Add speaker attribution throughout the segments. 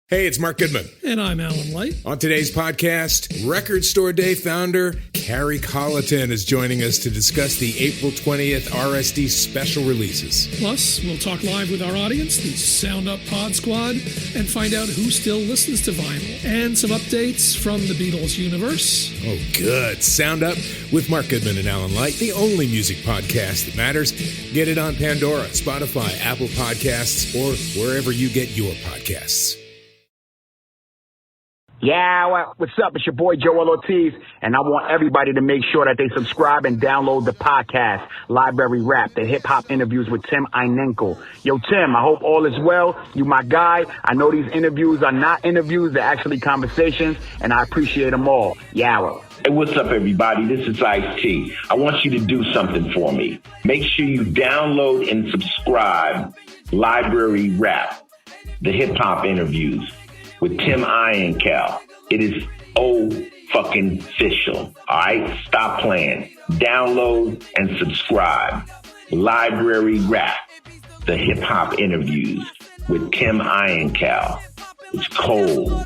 Speaker 1: Hey, it's Mark Goodman.
Speaker 2: And I'm Alan Light.
Speaker 1: On today's podcast, Record Store Day founder Carrie Colliton is joining us to discuss the April 20th RSD special releases.
Speaker 2: Plus, we'll talk live with our audience, the Sound Up Pod Squad, and find out who still listens to vinyl. And some updates from the Beatles universe.
Speaker 1: Oh, good. Sound Up with Mark Goodman and Alan Light, the only music podcast that matters. Get it on Pandora, Spotify, Apple Podcasts, or wherever you get your podcasts.
Speaker 3: Yeah, what's up? It's your boy Joel Ortiz, and I want everybody to make sure that they subscribe and download the podcast, Library Rap, the hip-hop interviews with Tim Einenkel. Yo, Tim, I hope all is well. You my guy. I know these interviews are not interviews, they're actually conversations, and I appreciate them all. Yow.
Speaker 4: Hey, what's up, everybody? This is Ice-T. I want you to do something for me. Make sure you download and subscribe Library Rap, the hip-hop interviews with Tim Einenkel. It is fucking official. All right? Stop playing. Download and subscribe. Library Rap, the hip-hop interviews with Tim Einenkel. It's cold.
Speaker 5: Rah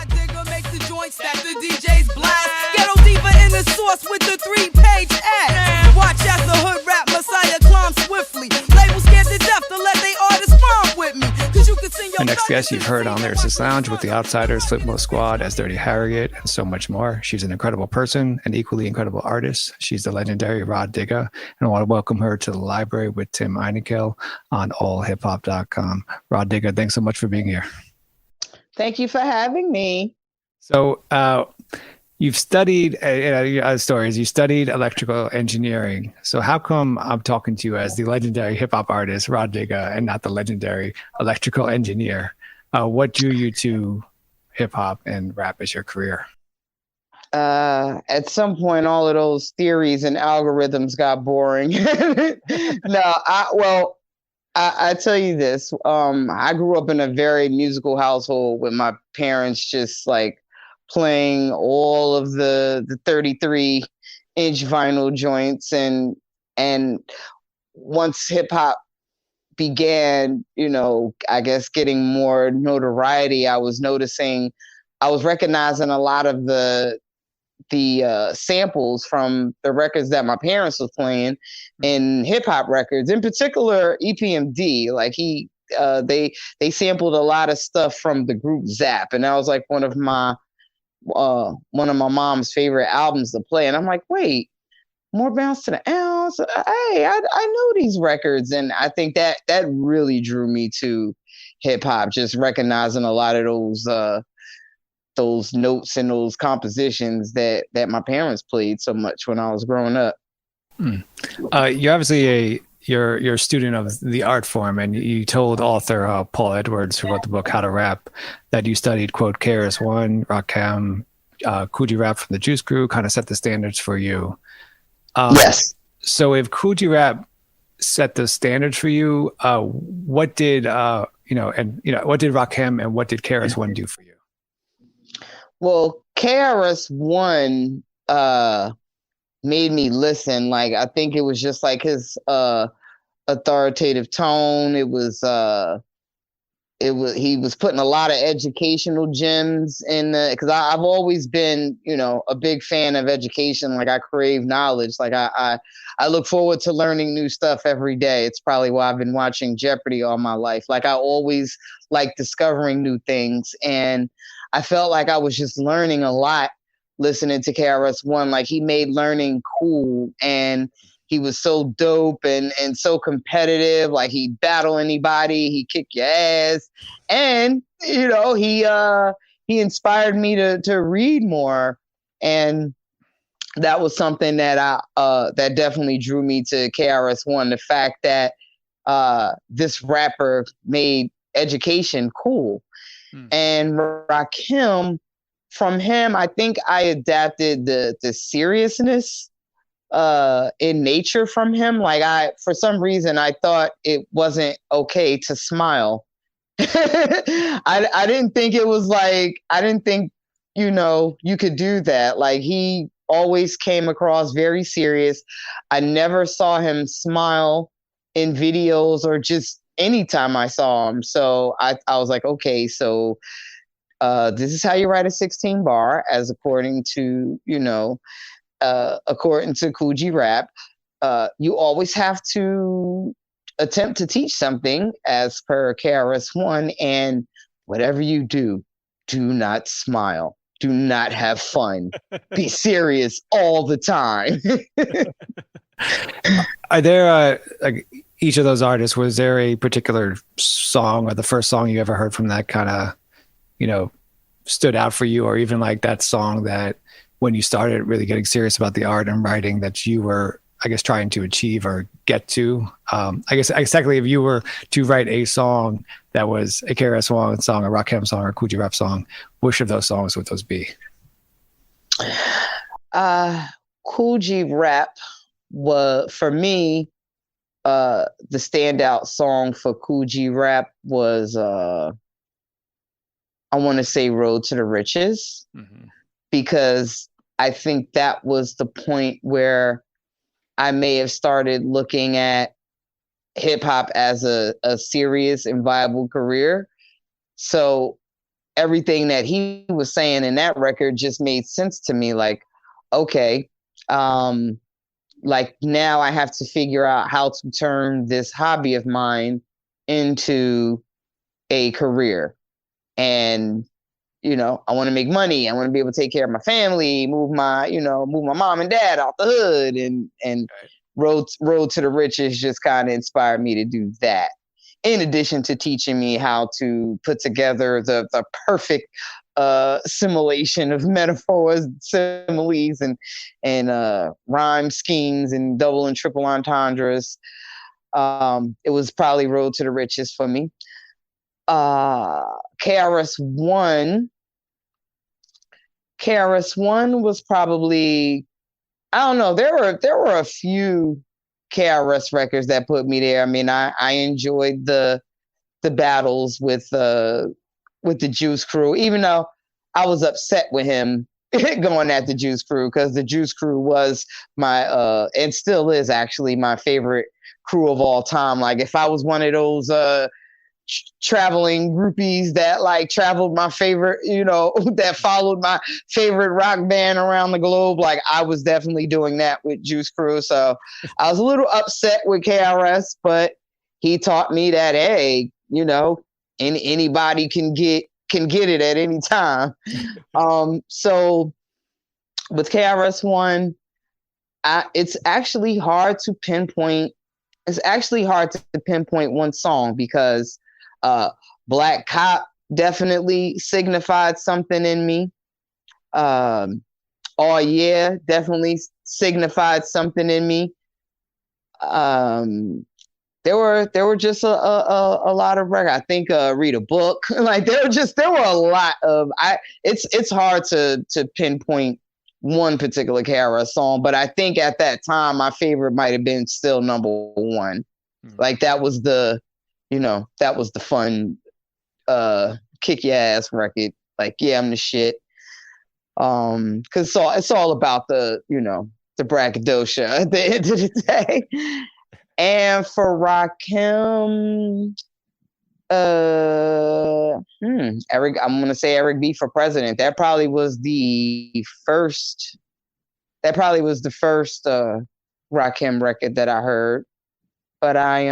Speaker 5: Digga make the joint stack, the DJs blast. Ghetto deeper in the source with the 3-page ad. Watch as the hood rap messiah climbs swiftly. Labels scared to death to let they artists rhyme with me. Cause you can sing your
Speaker 6: The next guest you've heard on Lyricist Lounge with the Outsiders, Flipmode Squad, as Dirty Harriet, and so much more. She's an incredible person, an equally incredible artist. She's the legendary Rah Digga, and I want to welcome her to the library with Tim Einenkel on allhiphop.com. Rah Digga, thanks so much for being here.
Speaker 7: Thank you for having me.
Speaker 6: So you've studied, stories, you studied electrical engineering. So how come I'm talking to you as the legendary hip-hop artist, Rah Digga, and not the legendary electrical engineer? What drew you to hip-hop and rap as your career?
Speaker 7: At some point, all of those theories and algorithms got boring. I tell you this. I grew up in a very musical household with my parents just like playing all of the 33-inch vinyl joints. And once hip hop began, I guess getting more notoriety, I was recognizing a lot of the samples from the records that my parents was playing in hip hop records, in particular EPMD. Like they sampled a lot of stuff from the group Zap, and that was like one of my mom's favorite albums to play. And I'm like, wait, more bounce to the ounce. Hey, I know these records, and I think that really drew me to hip hop. Just recognizing a lot of those notes and those compositions that my parents played so much when I was growing up.
Speaker 6: You're obviously you're a student of the art form, and you told author Paul Edwards, who wrote the book How to Rap, that you studied, quote, KRS-One, Rakim, Kool G Rap from the Juice Crew, kind of set the standards for you.
Speaker 7: Yes.
Speaker 6: So if Kool G Rap set the standards for you, what did what did Rakim and what did KRS-One do for you?
Speaker 7: Well, KRS-One made me listen. Like, I think it was just like his authoritative tone. He was putting a lot of educational gems in because I've always been, a big fan of education. Like, I crave knowledge. Like, I look forward to learning new stuff every day. It's probably why I've been watching Jeopardy all my life. Like, I always like discovering new things, and I felt like I was just learning a lot listening to KRS-One. Like, he made learning cool, and he was so dope and so competitive. Like, he'd battle anybody, he'd kick your ass. And, he inspired me to read more. And that was something that that definitely drew me to KRS-One. The fact that this rapper made education cool. And Rakim, from him, I think I adapted the seriousness in nature from him. Like, for some reason, I thought it wasn't okay to smile. I didn't think it was like, I didn't think, you could do that. Like, he always came across very serious. I never saw him smile in videos or just anytime I saw him. So I was like, okay, so this is how you write a 16 bar, as according to, according to Kool G Rap. You always have to attempt to teach something as per KRS-One, and whatever you do, do not smile. Do not have fun. Be serious all the time.
Speaker 6: Are there like each of those artists, was there a particular song or the first song you ever heard from that kind of, stood out for you, or even like that song that when you started really getting serious about the art and writing that you were, I guess, trying to achieve or get to? I guess exactly, if you were to write a song that was a KRS-One song, a Rakim song, or a Kool G Rap song, which of those songs would those be?
Speaker 7: Kool G Rap was, for me, the standout song for Kool G Rap was, I want to say Road to the Riches, because I think that was the point where I may have started looking at hip hop as a serious and viable career. So everything that he was saying in that record just made sense to me. Like, okay, like now I have to figure out how to turn this hobby of mine into a career. And, I want to make money. I want to be able to take care of my family, move my mom and dad out the hood, and Road to the Riches just kind of inspired me to do that. In addition to teaching me how to put together the perfect simulation of metaphors, similes, and rhyme schemes and double and triple entendres. It was probably Road to the Riches for me. KRS-One was probably, I don't know, there were a few KRS records that put me there. I mean, I enjoyed the battles with the Juice Crew, even though I was upset with him going at the Juice Crew, because the Juice Crew was my and still is actually my favorite crew of all time. Like, if I was one of those traveling groupies that like traveled my favorite, that followed my favorite rock band around the globe, like I was definitely doing that with Juice Crew. So I was a little upset with KRS, but he taught me that, hey, anybody can get it at any time. So with KRS-One, it's actually hard to pinpoint one song, because Black Cop definitely signified something in me. Oh Yeah definitely signified something in me. There were just a lot of records. I think Read a Book. Like there were a lot of it's hard to pinpoint one particular KRS song, but I think at that time my favorite might have been still Number One. Like that was the fun kick your ass record. Like, yeah, I'm the shit. Cause it's all about the braggadocio at the end of the day. And for Rakim, Eric, I'm gonna say Eric B for President. That probably was the first Rakim record that I heard. But I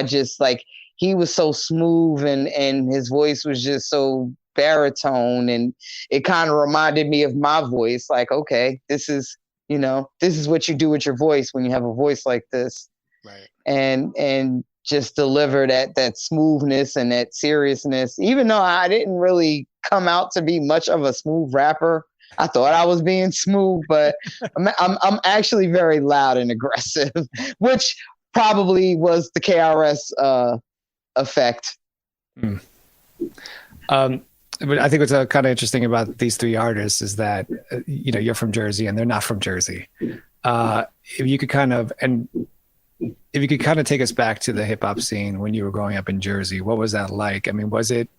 Speaker 7: just like, he was so smooth and his voice was just so baritone, and it kind of reminded me of my voice. Like, okay, this is what you do with your voice when you have a voice like this.
Speaker 6: Right.
Speaker 7: And just deliver that smoothness and that seriousness. Even though I didn't really come out to be much of a smooth rapper, I thought I was being smooth, but I'm actually very loud and aggressive, which probably was the KRS effect.
Speaker 6: But I think what's kind of interesting about these three artists is that you're from Jersey and they're not from Jersey. If you could kind of take us back to the hip hop scene when you were growing up in Jersey, what was that like? I mean, was it?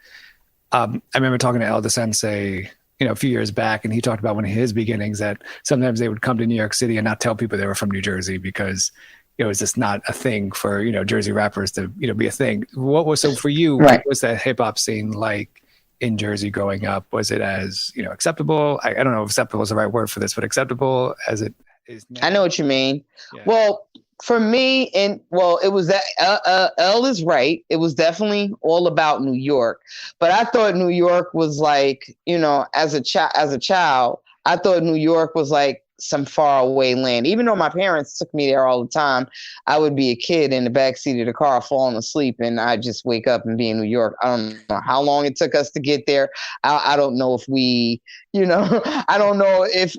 Speaker 6: I remember talking to Elder Sensei, a few years back, and he talked about one of his beginnings that sometimes they would come to New York City and not tell people they were from New Jersey because is this not a thing for, Jersey rappers to, be a thing? So for you,
Speaker 7: Right.
Speaker 6: what was that hip hop scene like in Jersey growing up? Was it as, acceptable? I don't know if acceptable is the right word for this, but acceptable as it is now?
Speaker 7: I know what you mean.
Speaker 6: Yeah.
Speaker 7: Well, for me, it was that L is right. It was definitely all about New York, but I thought New York was like, as a child, I thought New York was like some far away land. Even though my parents took me there all the time, I would be a kid in the backseat of the car falling asleep, and I'd just wake up and be in New York. I don't know how long it took us to get there. I don't know if we, I don't know if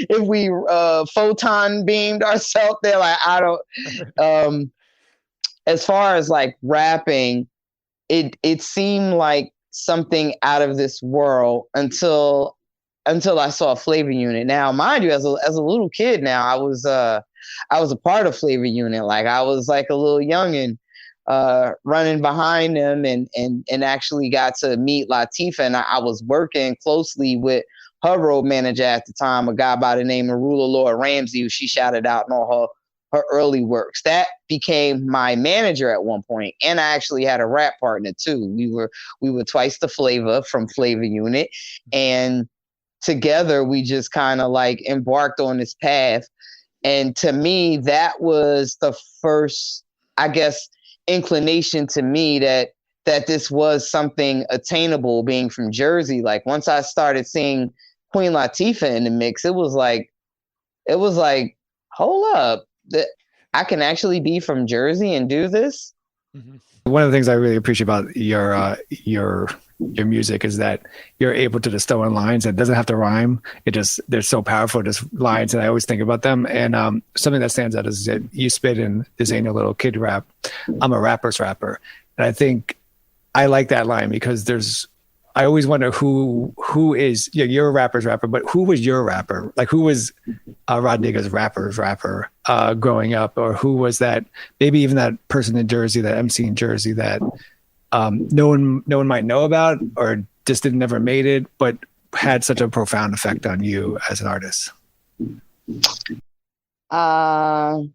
Speaker 7: if we photon beamed ourselves there. Like, I don't. As far as like rapping, it seemed like something out of this world until I saw Flavor Unit. Now, mind you, as a little kid, now I was a part of Flavor Unit. Like, I was like a little youngin', running behind them, and actually got to meet Latifah. And I was working closely with her road manager at the time, a guy by the name of Ruler Lord Ramsey, who she shouted out in all her early works. That became my manager at one point, and I actually had a rap partner too. We were twice the Flavor from Flavor Unit, and together we just kind of like embarked on this path. And to me, that was the first, I guess, inclination to me that this was something attainable, being from Jersey. Like, once I started seeing Queen Latifah in the mix, it was like, hold up, I can actually be from Jersey and do this.
Speaker 6: One of the things I really appreciate about your music is that you're able to just throw in lines that doesn't have to rhyme. They're so powerful, just lines, and I always think about them. And something that stands out is that you spit in "This ain't no little kid rap. I'm a rapper's rapper," and I think I like that line because I always wonder who is, you're a rapper's rapper, but who was your rapper? Like, who was Rah Digga's rapper's rapper growing up, or who was that? Maybe even that person in Jersey, that MC in Jersey that no one might know about, or just never made it, but had such a profound effect on you as an artist.
Speaker 7: Well,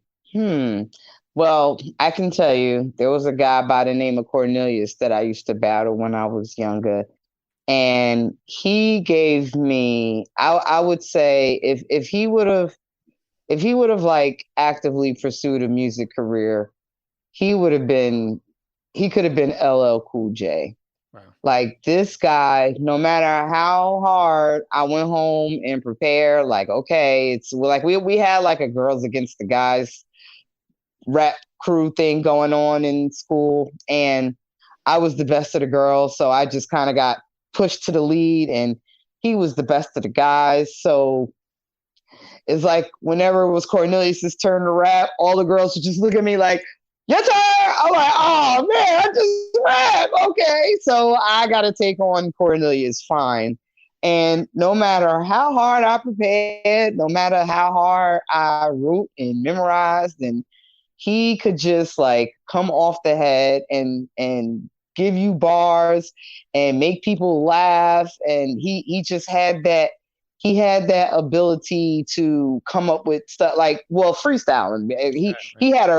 Speaker 7: I can tell you, there was a guy by the name of Cornelius that I used to battle when I was younger. And he gave me, I would say, if he would have like actively pursued a music career, he could have been LL Cool J. Wow. Like, this guy, no matter how hard I went home and prepared, like, okay, it's like we had like a Girls Against the Guys rap crew thing going on in school, and I was the best of the girls, so I just kind of got pushed to the lead, and he was the best of the guys. So it's like, whenever it was Cornelius's turn to rap, all the girls would just look at me like, "Your turn!" I'm like, "Oh man, I just rap, okay." So I got to take on Cornelius, fine. And no matter how hard I prepared, no matter how hard I wrote and memorized, and he could just like come off the head and give you bars and make people laugh. And he just had that, ability to come up with stuff like, well, freestyling. He had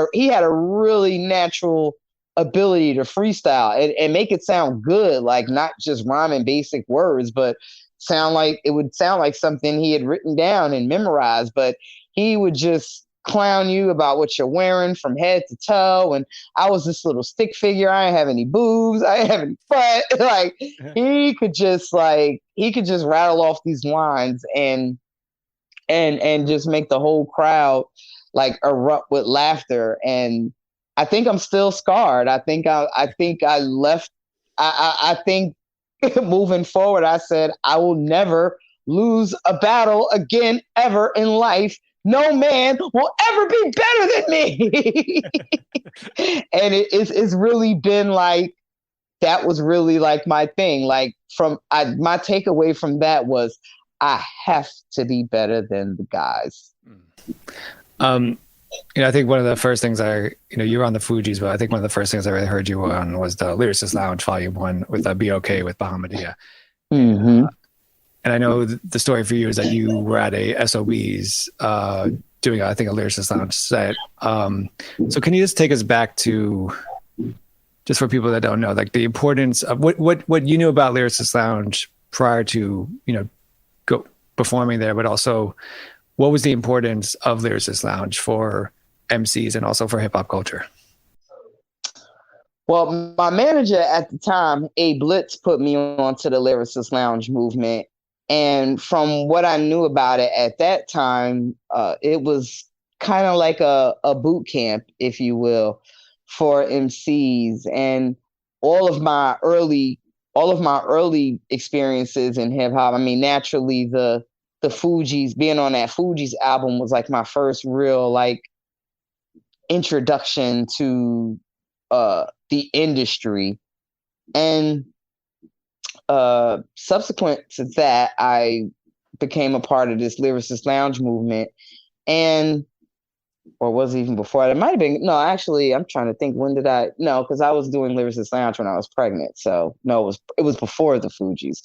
Speaker 7: a really natural ability to freestyle and make it sound good, like not just rhyming basic words, but it would sound like something he had written down and memorized. But he would just clown you about what you're wearing from head to toe. And I was this little stick figure. I didn't have any boobs. I didn't have any butt. Like, he could just rattle off these lines and just make the whole crowd like erupt with laughter. And I think I'm still scarred. I think moving forward, I said, I will never lose a battle again, ever in life. No man will ever be better than me. And it's really been like, that was really like my thing. Like, my takeaway from that was, I have to be better than the guys.
Speaker 6: I think one of the first things you were on the Fugees, but I think one of the first things I really heard you on was the Lyricist Lounge Volume 1 with Be Okay with Bahamadia. And I know the story for you is that you were at a SOB's doing, I think, a Lyricist Lounge set. So can you just take us back to, just for people that don't know, like the importance of what you knew about Lyricist Lounge prior to, go performing there, but also what was the importance of Lyricist Lounge for MCs and also for hip hop culture?
Speaker 7: Well, my manager at the time, A Blitz, put me onto the Lyricist Lounge movement. And from what I knew about it at that time, it was kind of like a boot camp, if you will, for MCs. And all of my early experiences in hip hop, I mean, naturally the Fugees, being on that Fugees album was like my first real like introduction to the industry. And subsequent to that, I became a part of this Lyricist Lounge movement. Or was it even before that? It might have been, no, actually, I'm trying to think, because I was doing Lyricist Lounge when I was pregnant. So no, it was before the Fugees.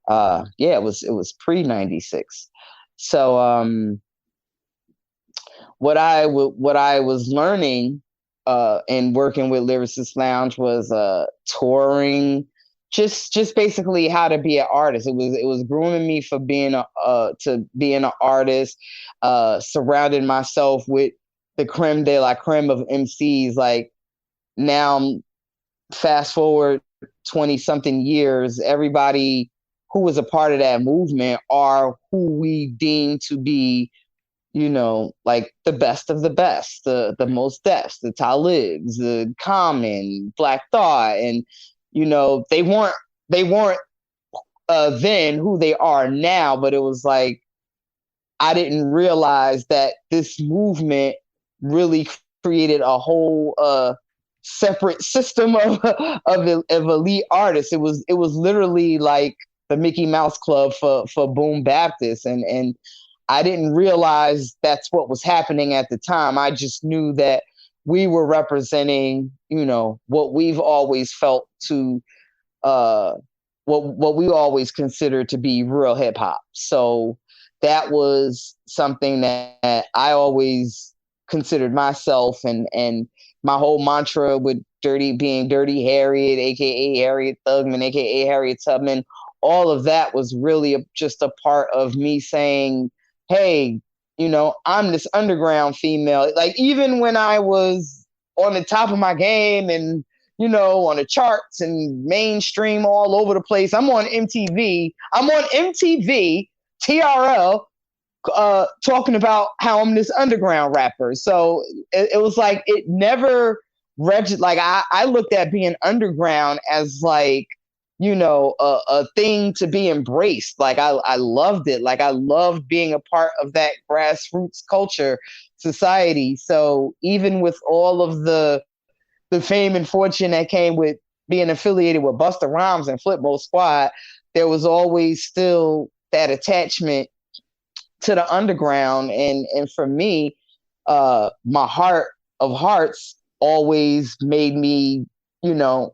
Speaker 7: It was pre-96. So what I was learning and working with Lyricist Lounge was touring, just basically how to be an artist. It was grooming me for being an artist, surrounding myself with the creme de la creme of MCs. Like now, fast forward 20 something years, everybody who was a part of that movement are who we deem to be, like the best of the best, the most best, the Talibs, the Common, Black Thought. And, they weren't then who they are now, but it was like, I didn't realize that this movement really created a whole separate system of elite artists. It was literally like the Mickey Mouse Club for Boom Baptist. And I didn't realize that's what was happening at the time. I just knew that we were representing, what we've always felt to, what we always considered to be real hip hop. So that was something that I always considered myself, and my whole mantra with being Dirty Harriet, aka Harriet Thugman, aka Harriet Tubman, all of that was really just a part of me saying, hey, I'm this underground female. Like even when I was on the top of my game and, on the charts and mainstream all over the place, I'm on MTV, TRL, talking about how I'm this underground rapper. So it was like, it never like I looked at being underground as like, a thing to be embraced. Like I loved it. Like I loved being a part of that grassroots culture society. So even with all of the fame and fortune that came with being affiliated with Busta Rhymes and Flipmode Squad, there was always still that attachment to the underground. And for me, my heart of hearts always made me,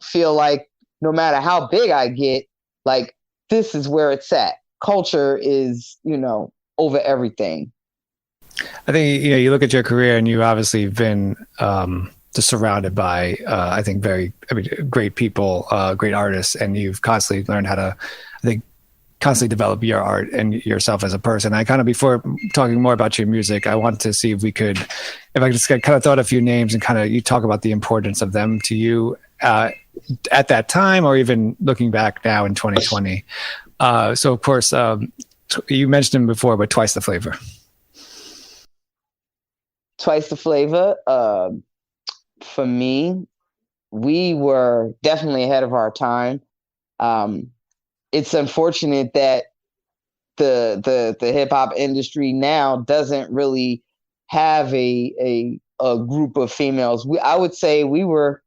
Speaker 7: feel like no matter how big I get, like this is where it's at. Culture is, over everything.
Speaker 6: I think, you look at your career and you've obviously been just surrounded by, I think, great people, great artists, and you've constantly learned how to, I think, constantly develop your art and yourself as a person. I kind of, before talking more about your music, I wanted to see if I could just kind of throw out a few names and kind of you talk about the importance of them to you at that time, or even looking back now in 2020. So of course, you mentioned him before, but Twice the Flavor.
Speaker 7: Twice the Flavor. For me, we were definitely ahead of our time. It's unfortunate that the hip hop industry now doesn't really have a group of females. I would say we were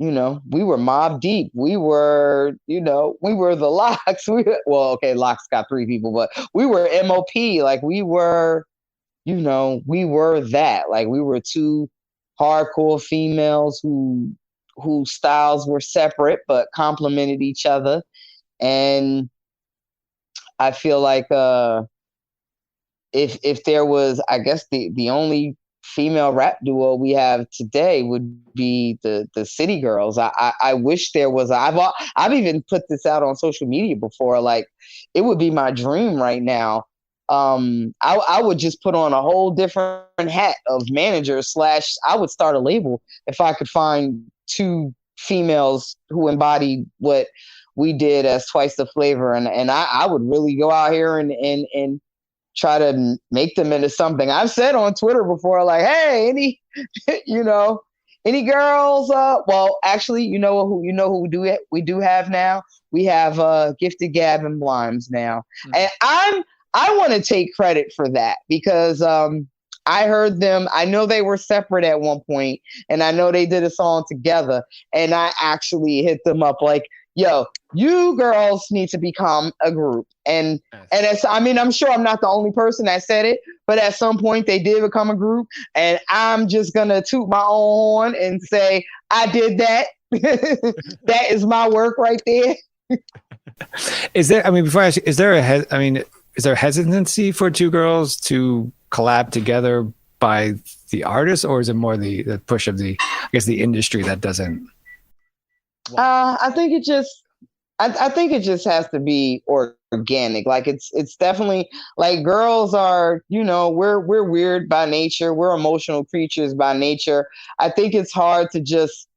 Speaker 7: Mobb Deep. We were the Locks. Locks got 3 people, but we were MOP. Like we were that. Like we were 2 hardcore females whose styles were separate but complemented each other. And I feel like if there was, I guess the only female rap duo we have today would be the City Girls. I wish there was. I've even put this out on social media before. Like, it would be my dream right now. I would just put on a whole different hat of manager / I would start a label if I could find two females who embodied what we did as Twice the Flavor, and I would really go out here and try to make them into something. I've said on Twitter before, like, hey, any any girls? Well, actually, who we do have now? We have Gifted Gab and Blimes now, and I want to take credit for that because I heard them. I know they were separate at one point, and I know they did a song together, and I actually hit them up like, yo, you girls need to become a group. And I'm sure I'm not the only person that said it, but at some point they did become a group, and I'm just going to toot my own horn and say, I did that. That is my work right there.
Speaker 6: Is there, before I ask you, is there a hesitancy for two girls to collab together by the artist, or is it more the push of the industry that doesn't?
Speaker 7: I think it just has to be organic. Like it's definitely like girls are, we're weird by nature. We're emotional creatures by nature. I think it's hard to just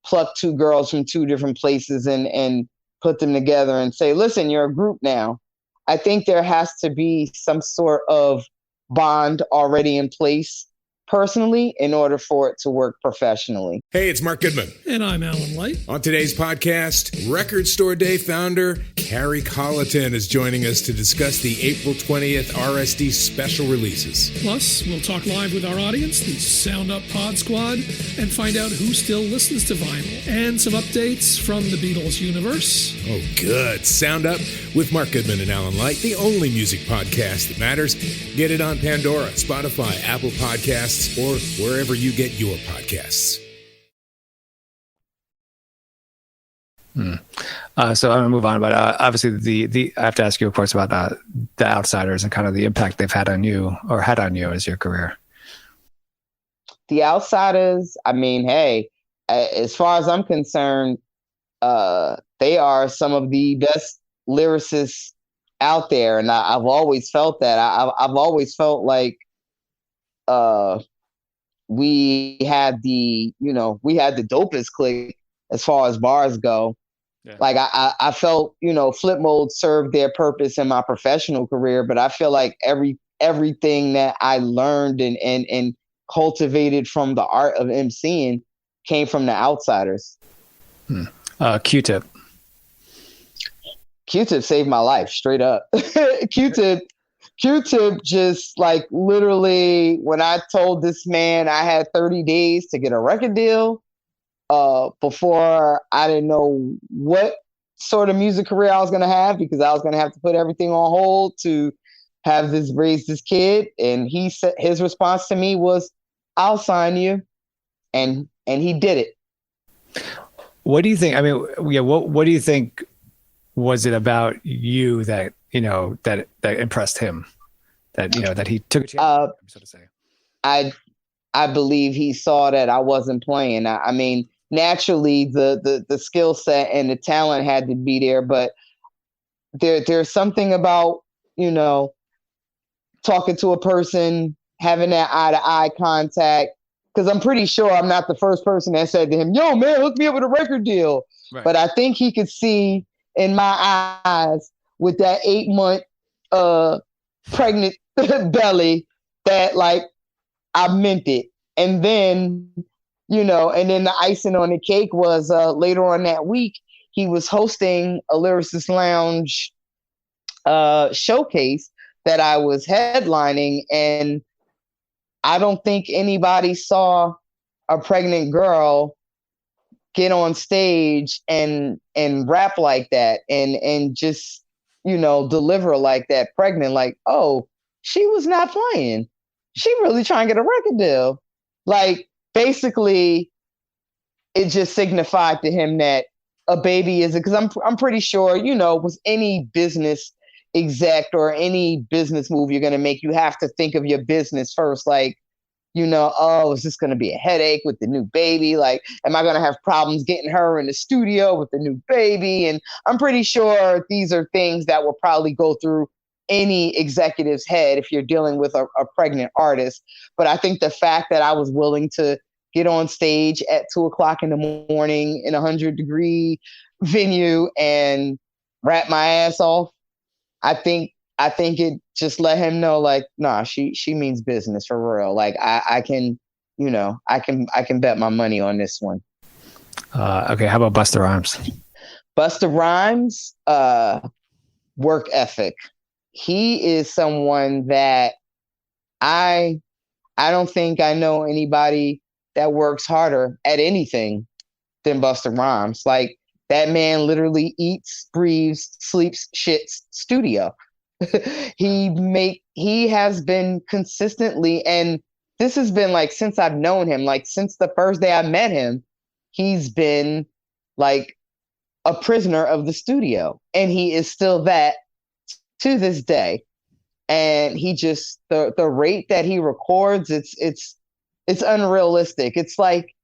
Speaker 7: pluck two girls from two different places and put them together and say, listen, you're a group now. I think there has to be some sort of bond already in place personally in order for it to work professionally.
Speaker 1: Hey, it's Mark Goodman.
Speaker 2: And I'm Alan Light.
Speaker 1: On today's podcast, Record Store Day founder Carrie Colleton is joining us to discuss the April 20th RSD special releases.
Speaker 2: Plus, we'll talk live with our audience, the Sound Up Pod Squad, and find out who still listens to vinyl, and some updates from the Beatles universe.
Speaker 1: Oh, good. Sound Up with Mark Goodman and Alan Light, the only music podcast that matters. Get it on Pandora, Spotify, Apple Podcasts, or wherever you get your podcasts.
Speaker 6: So I'm gonna move on, but obviously I have to ask you, of course, about the Outsiders and kind of the impact they've had on you as your career.
Speaker 7: The Outsiders, hey, as far as I'm concerned, they are some of the best lyricists out there, and I've always felt that. I've always felt like we had the dopest clique as far as bars go. Yeah. Like I felt, Flip Mode served their purpose in my professional career, but I feel like everything that I learned and cultivated from the art of MCing came from the Outsiders.
Speaker 6: Q-Tip
Speaker 7: saved my life, straight up. Q-Tip just like literally, when I told this man I had 30 days to get a record deal, before I didn't know what sort of music career I was going to have, because I was going to have to put everything on hold to raise this kid. And he said, his response to me was, I'll sign you. And he did it.
Speaker 6: What do you think? What do you think was it about you that, that impressed him, that he took a chance, so to say?
Speaker 7: I believe he saw that I wasn't playing. Naturally the skill set and the talent had to be there, but there's something about, talking to a person, having that eye to eye contact. Cause I'm pretty sure I'm not the first person that said to him, yo man, hook me up with a record deal. Right. But I think he could see in my eyes with that 8-month pregnant belly that like I meant it. And then, and then the icing on the cake was later on that week, he was hosting a Lyricist Lounge showcase that I was headlining. And I don't think anybody saw a pregnant girl get on stage and rap like that and just, deliver like that pregnant, like, oh, she was not playing. She really trying to get a record deal. Like, basically, it just signified to him that a baby is, because I'm pretty sure, with any business, exec or any business move you're going to make, you have to think of your business first. Like, oh, is this going to be a headache with the new baby? Like, am I going to have problems getting her in the studio with the new baby? And I'm pretty sure these are things that will probably go through any executive's head if you're dealing with a pregnant artist. But I think the fact that I was willing to get on stage at 2:00 in the morning in a 100-degree venue and rap my ass off, I think it just let him know, like, nah, she means business for real. Like, I can bet my money on this one.
Speaker 6: Okay, how about Busta Rhymes?
Speaker 7: Busta Rhymes, work ethic. He is someone that I don't think I know anybody that works harder at anything than Busta Rhymes. Like, that man literally eats, breathes, sleeps, shits studio. He has been consistently, and this has been like since I've known him, like since the first day I met him, he's been like a prisoner of the studio, and he is still that to this day. And he just the rate that he records, it's unrealistic. It's like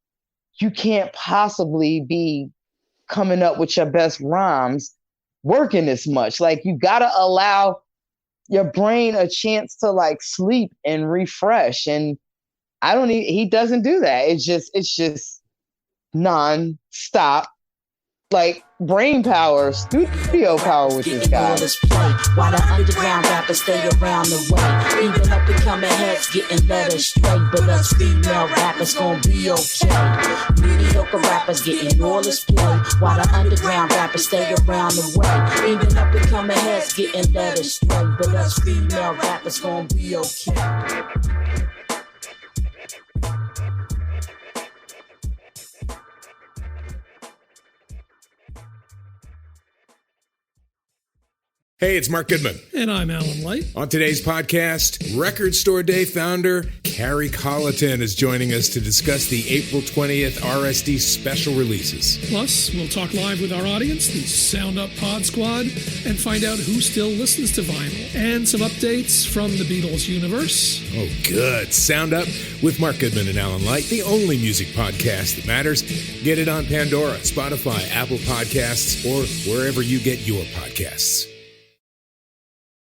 Speaker 7: you can't possibly be coming up with your best rhymes working this much. Like, you gotta allow your brain a chance to like sleep and refresh. And he doesn't do that. It's just non-stop, like, brain power, studio power with this guy.
Speaker 8: While the underground rappers stay around the way, even up and coming heads getting led astray, but us female rappers gon' be okay. Mediocre rappers getting all this play, while the underground rappers stay around the way, even up and coming heads getting led astray, but us female rappers gon' be okay.
Speaker 1: Hey, it's Mark Goodman.
Speaker 2: And I'm Alan Light.
Speaker 1: On today's podcast, Record Store Day founder Carrie Colliton is joining us to discuss the April 20th RSD special releases.
Speaker 2: Plus, we'll talk live with our audience, the Sound Up Pod Squad, and find out who still listens to vinyl. And some updates from the Beatles universe.
Speaker 1: Oh, good. Sound Up with Mark Goodman and Alan Light, the only music podcast that matters. Get it on Pandora, Spotify, Apple Podcasts, or wherever you get your podcasts.